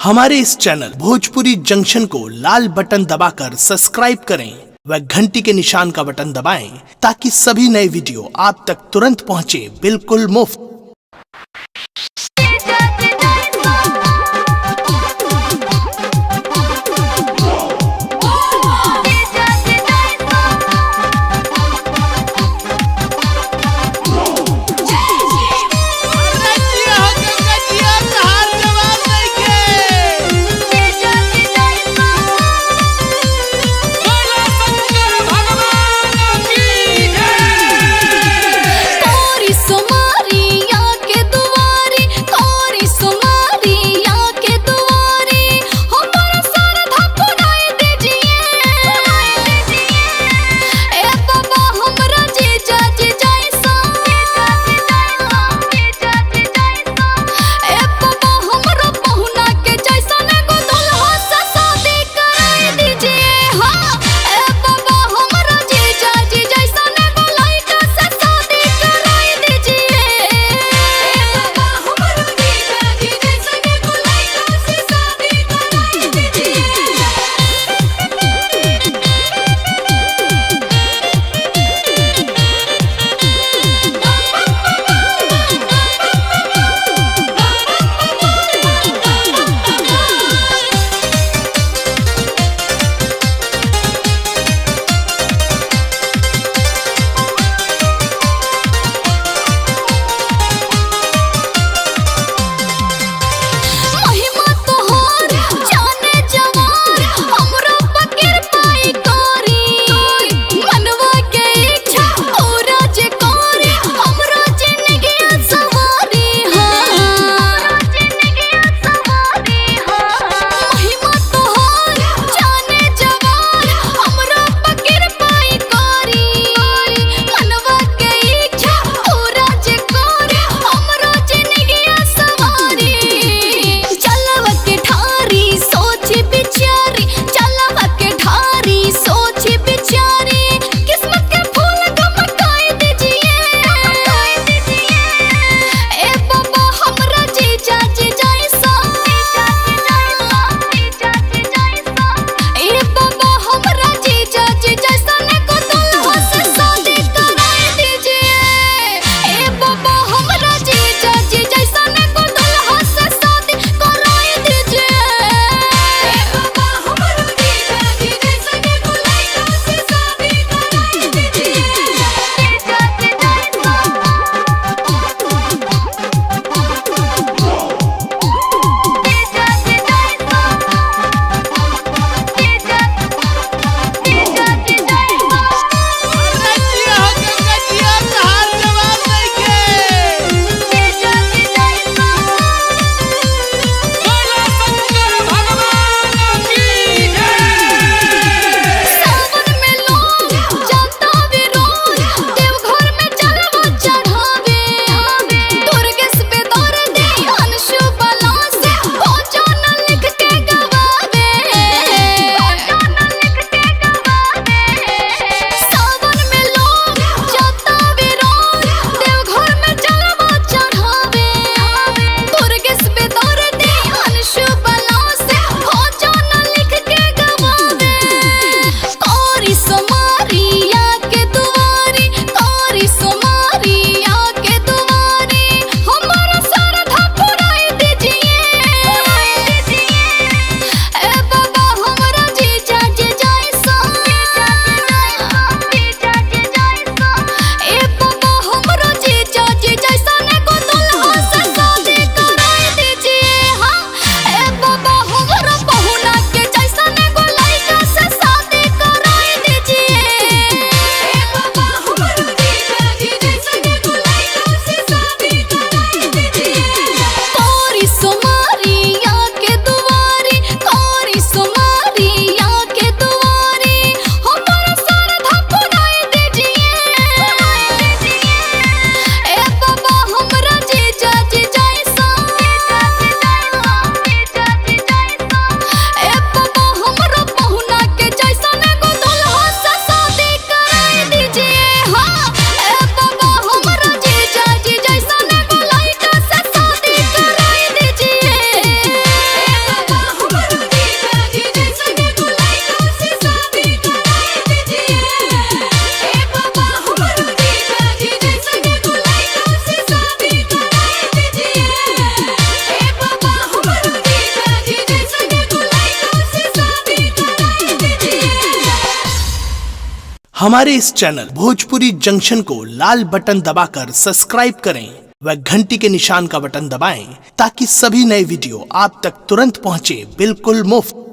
हमारे इस channel Bhojpuri junction को लाल button दबाकर सब्सक्राइब करें व घंटी के निशान का बटन दबाएं ताकि सभी नए वीडियो आप तक तुरंत पहुंचे बिल्कुल मुफ्त। सोमारिया हमारे इस चैनल भोजपुरी जंक्शन को लाल बटन दबाकर सब्सक्राइब करें व घंटी के निशान का बटन दबाएं ताकि सभी नए वीडियो आप तक तुरंत पहुंचे बिल्कुल मुफ्त।